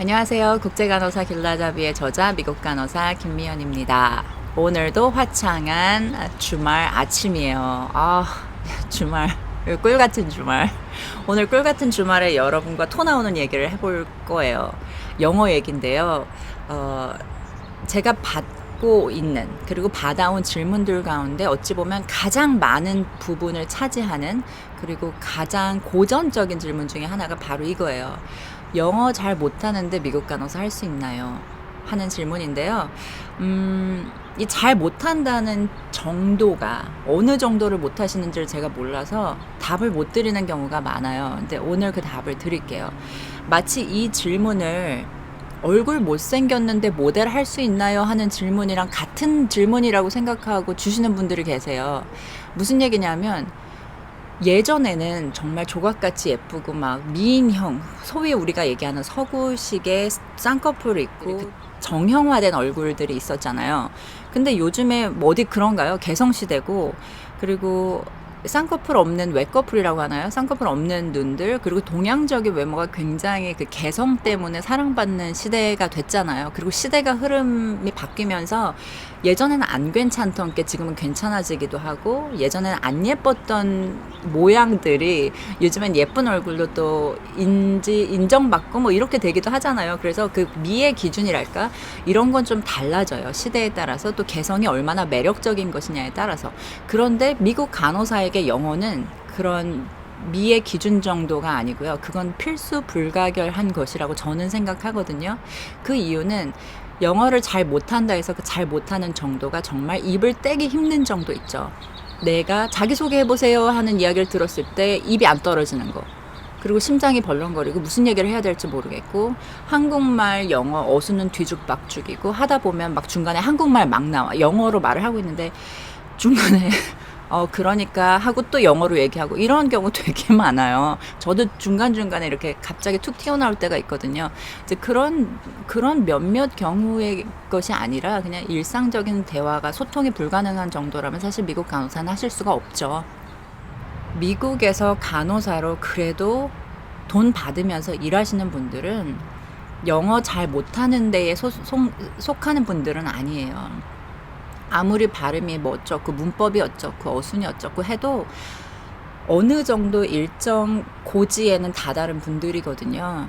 안녕하세요. 국제간호사 길라잡이의 저자 미국 간호사 김미연입니다. 오늘도 화창한 주말 아침이에요. 주말, 꿀같은 주말. 오늘 꿀같은 주말에 여러분과 토 나오는 얘기를 해볼 거예요. 영어 얘기인데요. 제가 받고 있는 그리고 받아온 질문들 가운데 어찌 보면 가장 많은 부분을 차지하는, 그리고 가장 고전적인 질문 중에 하나가 바로 이거예요. 영어 잘 못하는데 미국 간호사 할 수 있나요? 하는 질문인데요. 이 잘 못한다는 정도가 어느 정도를 못하시는지를 제가 몰라서 답을 못 드리는 경우가 많아요. 근데 오늘 그 답을 드릴게요. 마치 이 질문을 얼굴 못생겼는데 모델 할 수 있나요? 하는 질문이랑 같은 질문이라고 생각하고 주시는 분들이 계세요. 무슨 얘기냐면, 예전에는 정말 조각같이 예쁘고 막 미인형, 소위 우리가 얘기하는 서구식의 쌍꺼풀을 있고 정형화된 얼굴들이 있었잖아요. 근데 요즘에 뭐 어디 그런가요? 개성시대고, 그리고 쌍꺼풀 없는 외꺼풀이라고 하나요? 쌍꺼풀 없는 눈들, 그리고 동양적인 외모가 굉장히 그 개성 때문에 사랑받는 시대가 됐잖아요. 그리고 시대가 흐름이 바뀌면서 예전에는 안 괜찮던 게 지금은 괜찮아지기도 하고, 예전에는 안 예뻤던 모양들이 요즘엔 예쁜 얼굴로 또 인정받고 뭐 이렇게 되기도 하잖아요. 그래서 그 미의 기준이랄까? 이런 건 좀 달라져요. 시대에 따라서, 또 개성이 얼마나 매력적인 것이냐에 따라서. 그런데 미국 간호사에게 영어는 그런 미의 기준 정도가 아니고요. 그건 필수 불가결한 것이라고 저는 생각하거든요. 그 이유는 영어를 잘 못한다 해서 그 잘 못하는 정도가 정말 입을 떼기 힘든 정도 있죠. 내가 자기소개해보세요 하는 이야기를 들었을 때 입이 안 떨어지는 거, 그리고 심장이 벌렁거리고 무슨 얘기를 해야 될지 모르겠고, 한국말 영어 어수는 뒤죽박죽이고, 하다 보면 막 중간에 한국말 막 나와. 영어로 말을 하고 있는데 중간에 그러니까 하고 또 영어로 얘기하고, 이런 경우 되게 많아요. 저도 중간중간에 이렇게 갑자기 툭 튀어나올 때가 있거든요. 이제 그런 몇몇 경우의 것이 아니라 그냥 일상적인 대화가 소통이 불가능한 정도라면 사실 미국 간호사는 하실 수가 없죠. 미국에서 간호사로 그래도 돈 받으면서 일하시는 분들은 영어 잘 못하는 데에 속하는 분들은 아니에요. 아무리 발음이 뭐 어쩌고 문법이 어쩌고 어순이 어쩌고 해도 어느 정도 일정 고지에는 다다른 분들이거든요.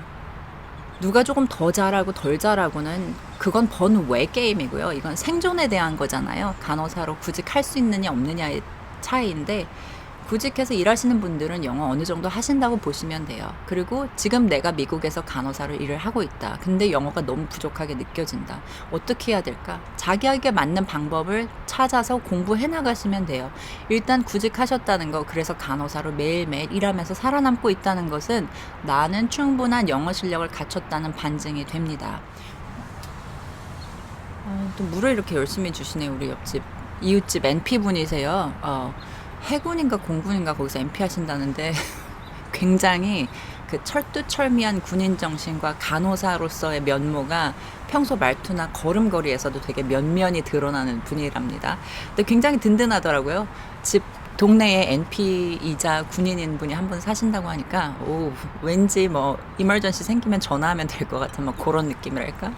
누가 조금 더 잘하고 덜 잘하고는 그건 번외 게임이고요. 이건 생존에 대한 거잖아요. 간호사로 구직할 수 있느냐 없느냐의 차이인데, 구직해서 일하시는 분들은 영어 어느 정도 하신다고 보시면 돼요. 그리고 지금 내가 미국에서 간호사로 일을 하고 있다. 근데 영어가 너무 부족하게 느껴진다. 어떻게 해야 될까? 자기에게 맞는 방법을 찾아서 공부해 나가시면 돼요. 일단 구직하셨다는 거, 그래서 간호사로 매일매일 일하면서 살아남고 있다는 것은 나는 충분한 영어 실력을 갖췄다는 반증이 됩니다. 또 물을 이렇게 열심히 주시네, 우리 옆집 이웃집 NP분이세요. 해군인가 공군인가 거기서 MP 하신다는데 굉장히 그 철두철미한 군인 정신과 간호사로서의 면모가 평소 말투나 걸음걸이에서도 되게 면면이 드러나는 분이랍니다. 근데 굉장히 든든하더라고요. 집 동네에 NP이자 군인인 분이 한 분 사신다고 하니까 왠지 뭐 이멀전시 생기면 전화하면 될 것 같은 뭐 그런 느낌이랄까?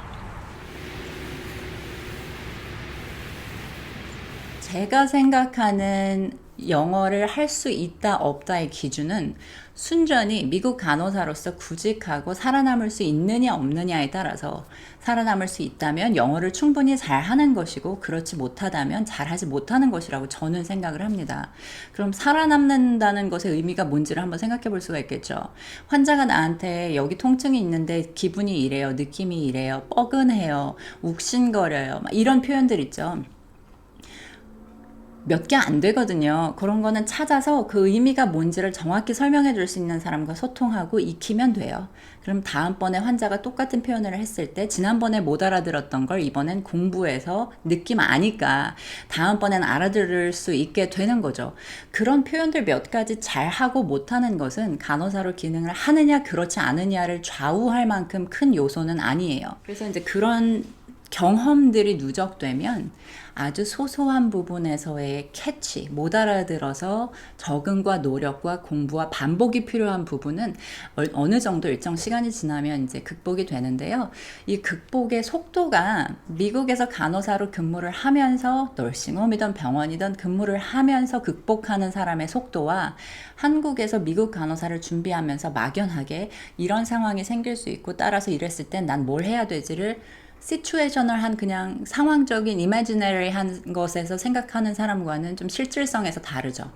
제가 생각하는 영어를 할 수 있다 없다의 기준은 순전히 미국 간호사로서 구직하고 살아남을 수 있느냐 없느냐에 따라서, 살아남을 수 있다면 영어를 충분히 잘하는 것이고, 그렇지 못하다면 잘하지 못하는 것이라고 저는 생각을 합니다. 그럼 살아남는다는 것의 의미가 뭔지를 한번 생각해 볼 수가 있겠죠. 환자가 나한테 여기 통증이 있는데 기분이 이래요, 느낌이 이래요, 뻐근해요, 욱신거려요, 막 이런 표현들 있죠. 몇 개 안 되거든요. 그런 거는 찾아서 그 의미가 뭔지를 정확히 설명해 줄 수 있는 사람과 소통하고 익히면 돼요. 그럼 다음번에 환자가 똑같은 표현을 했을 때 지난번에 못 알아들었던 걸 이번엔 공부해서 느낌 아니까 다음번엔 알아들을 수 있게 되는 거죠. 그런 표현들 몇 가지 잘하고 못하는 것은 간호사로 기능을 하느냐 그렇지 않느냐를 좌우할 만큼 큰 요소는 아니에요. 그래서 이제 그런 경험들이 누적되면 아주 소소한 부분에서의 캐치, 못 알아들어서 적응과 노력과 공부와 반복이 필요한 부분은 어느 정도 일정 시간이 지나면 이제 극복이 되는데요. 이 극복의 속도가 미국에서 간호사로 근무를 하면서 널싱홈이든 병원이든 근무를 하면서 극복하는 사람의 속도와 한국에서 미국 간호사를 준비하면서 막연하게 이런 상황이 생길 수 있고 따라서 이랬을 땐 난 뭘 해야 되지를 시츄에이셔널한 그냥 상황적인 이미지너리한 것에서 생각하는 사람과는 좀 실질성에서 다르죠.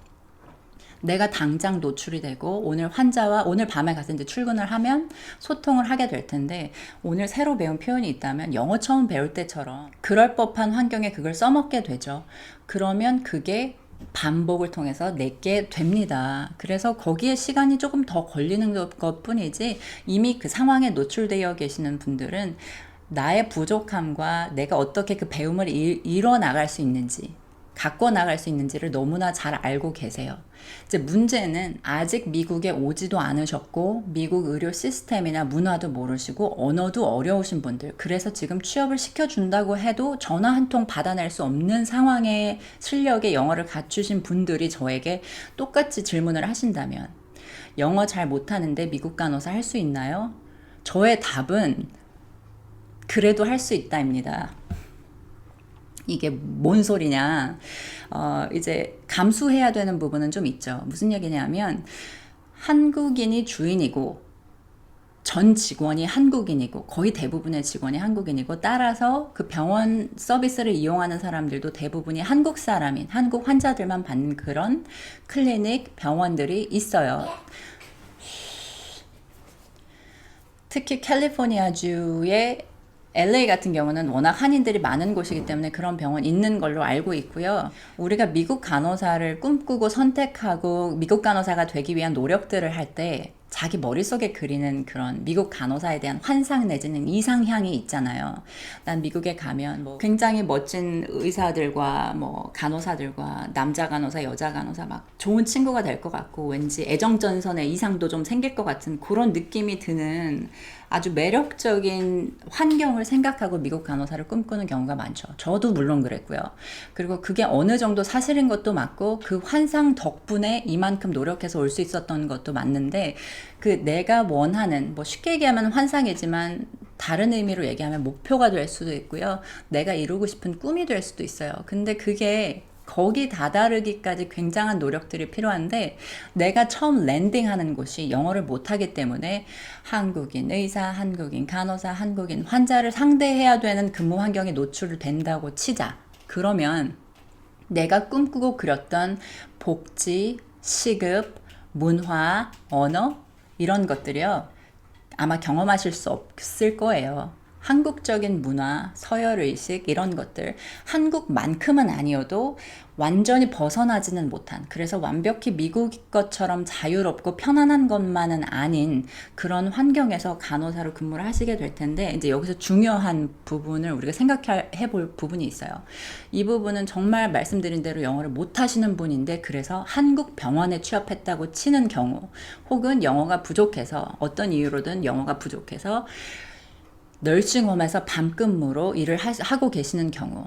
내가 당장 노출이 되고 오늘 환자와 오늘 밤에 가서 이제 출근을 하면 소통을 하게 될 텐데 오늘 새로 배운 표현이 있다면 영어 처음 배울 때처럼 그럴 법한 환경에 그걸 써먹게 되죠. 그러면 그게 반복을 통해서 내게 됩니다. 그래서 거기에 시간이 조금 더 걸리는 것 뿐이지 이미 그 상황에 노출되어 계시는 분들은 나의 부족함과 내가 어떻게 그 배움을 이뤄나갈 수 있는지, 갖고 나갈 수 있는지를 너무나 잘 알고 계세요. 이제 문제는 아직 미국에 오지도 않으셨고, 미국 의료 시스템이나 문화도 모르시고, 언어도 어려우신 분들, 그래서 지금 취업을 시켜준다고 해도 전화 한 통 받아낼 수 없는 상황의 실력의 영어를 갖추신 분들이 저에게 똑같이 질문을 하신다면, 영어 잘 못하는데 미국 간호사 할 수 있나요? 저의 답은 그래도 할 수 있다입니다. 이게 뭔 소리냐. 이제 감수해야 되는 부분은 좀 있죠. 무슨 얘기냐면 한국인이 주인이고 전 직원이 한국인이고 거의 대부분의 직원이 한국인이고 따라서 그 병원 서비스를 이용하는 사람들도 대부분이 한국 사람인 한국 환자들만 받는 그런 클리닉 병원들이 있어요. 특히 캘리포니아주의 LA 같은 경우는 워낙 한인들이 많은 곳이기 때문에 그런 병원 있는 걸로 알고 있고요. 우리가 미국 간호사를 꿈꾸고 선택하고 미국 간호사가 되기 위한 노력들을 할 때 자기 머릿속에 그리는 그런 미국 간호사에 대한 환상 내지는 이상향이 있잖아요. 난 미국에 가면 뭐 굉장히 멋진 의사들과 뭐 간호사들과 남자 간호사, 여자 간호사 막 좋은 친구가 될 것 같고 왠지 애정전선의 이상도 좀 생길 것 같은 그런 느낌이 드는 아주 매력적인 환경을 생각하고 미국 간호사를 꿈꾸는 경우가 많죠. 저도 물론 그랬고요. 그리고 그게 어느 정도 사실인 것도 맞고 그 환상 덕분에 이만큼 노력해서 올 수 있었던 것도 맞는데 그 내가 원하는 뭐 쉽게 얘기하면 환상이지만 다른 의미로 얘기하면 목표가 될 수도 있고요. 내가 이루고 싶은 꿈이 될 수도 있어요. 근데 그게 거기 다다르기까지 굉장한 노력들이 필요한데 내가 처음 랜딩하는 곳이 영어를 못하기 때문에 한국인 의사, 한국인 간호사, 한국인 환자를 상대해야 되는 근무 환경에 노출된다고 치자. 그러면 내가 꿈꾸고 그렸던 복지, 시급, 문화, 언어 이런 것들이요. 아마 경험하실 수 없을 거예요. 한국적인 문화, 서열의식 이런 것들 한국만큼은 아니어도 완전히 벗어나지는 못한 그래서 완벽히 미국 것처럼 자유롭고 편안한 것만은 아닌 그런 환경에서 간호사로 근무를 하시게 될 텐데 이제 여기서 중요한 부분을 우리가 생각해 볼 부분이 있어요. 이 부분은 정말 말씀드린 대로 영어를 못하시는 분인데 그래서 한국 병원에 취업했다고 치는 경우 혹은 영어가 부족해서 어떤 이유로든 영어가 부족해서 널싱홈에서 밤근무로 일을 하고 계시는 경우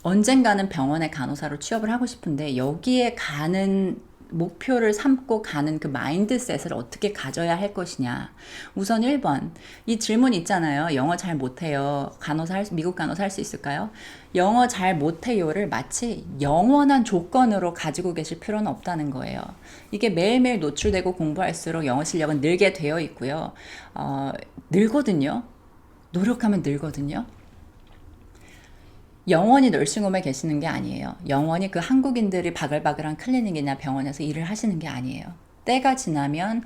언젠가는 병원의 간호사로 취업을 하고 싶은데 여기에 가는 목표를 삼고 가는 그 마인드셋을 어떻게 가져야 할 것이냐. 우선 1번 이 질문 있잖아요. 영어 잘 못해요. 미국 간호사 할 수 있을까요? 영어 잘 못해요를 마치 영원한 조건으로 가지고 계실 필요는 없다는 거예요. 이게 매일매일 노출되고 공부할수록 영어 실력은 늘게 되어 있고요. 늘거든요. 노력하면 늘거든요. 영원히 널싱홈에 계시는 게 아니에요. 영원히 그 한국인들이 바글바글한 클리닉이나 병원에서 일을 하시는 게 아니에요. 때가 지나면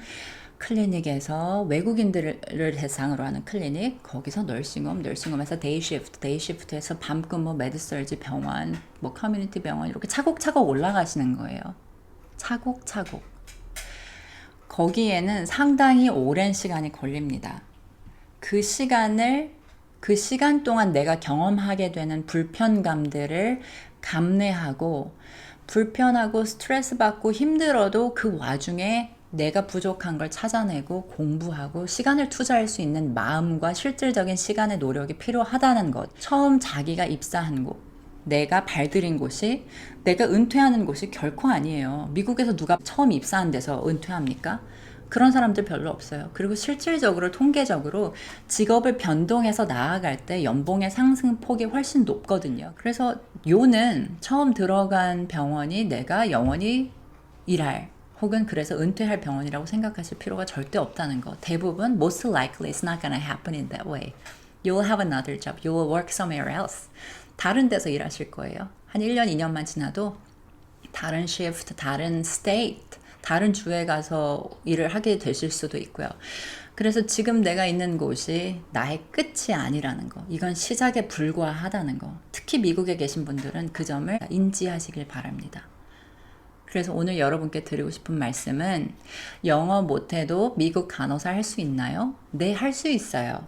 클리닉에서 외국인들을 대상으로 하는 클리닉, 거기서 널싱홈에서 데이시프트에서 밤근무, 메드서지 병원, 뭐 커뮤니티 병원 이렇게 차곡차곡 올라가시는 거예요. 차곡차곡. 거기에는 상당히 오랜 시간이 걸립니다. 그 시간 동안 내가 경험하게 되는 불편감들을 감내하고 불편하고 스트레스 받고 힘들어도 그 와중에 내가 부족한 걸 찾아내고 공부하고 시간을 투자할 수 있는 마음과 실질적인 시간의 노력이 필요하다는 것. 처음 자기가 입사한 곳, 내가 발들인 곳이, 내가 은퇴하는 곳이 결코 아니에요. 미국에서 누가 처음 입사한 데서 은퇴합니까? 그런 사람들 별로 없어요. 그리고 실질적으로 통계적으로 직업을 변동해서 나아갈 때 연봉의 상승폭이 훨씬 높거든요. 그래서 요는 처음 들어간 병원이 내가 영원히 일할 혹은 그래서 은퇴할 병원이라고 생각하실 필요가 절대 없다는 거. 대부분 most likely it's not gonna happen in that way. You'll have another job. You will work somewhere else. 다른 데서 일하실 거예요. 한 1년, 2년만 지나도 다른 shift, 다른 state, 다른 주에 가서 일을 하게 되실 수도 있고요. 그래서 지금 내가 있는 곳이 나의 끝이 아니라는 거. 이건 시작에 불과하다는 거. 특히 미국에 계신 분들은 그 점을 인지하시길 바랍니다. 그래서 오늘 여러분께 드리고 싶은 말씀은 영어 못해도 미국 간호사 할 수 있나요? 네, 할 수 있어요.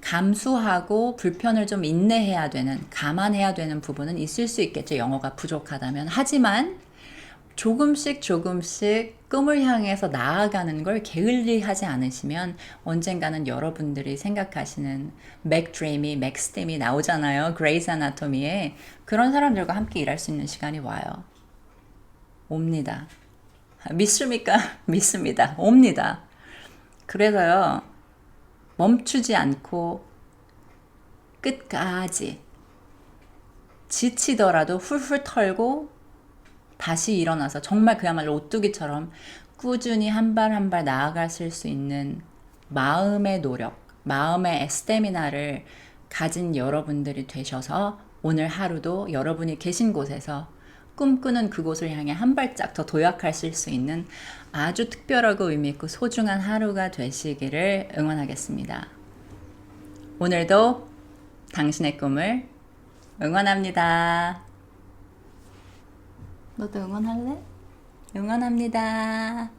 감수하고 불편을 좀 인내해야 되는, 감안해야 되는 부분은 있을 수 있겠죠. 영어가 부족하다면. 하지만 조금씩 꿈을 향해서 나아가는 걸 게을리하지 않으시면 언젠가는 여러분들이 생각하시는 맥드림이, 맥스팀이 나오잖아요. 그레이스 아나토미에. 그런 사람들과 함께 일할 수 있는 시간이 와요. 옵니다. 믿습니까? 믿습니다. 옵니다. 그래서요, 멈추지 않고 끝까지 지치더라도 훌훌 털고 다시 일어나서 정말 그야말로 오뚜기처럼 꾸준히 한 발 한 발 나아가실 수 있는 마음의 노력, 마음의 스태미나를 가진 여러분들이 되셔서 오늘 하루도 여러분이 계신 곳에서 꿈꾸는 그곳을 향해 한 발짝 더 도약하실 수 있는 아주 특별하고 의미있고 소중한 하루가 되시기를 응원하겠습니다. 오늘도 당신의 꿈을 응원합니다. 너도 응원할래? 응원합니다.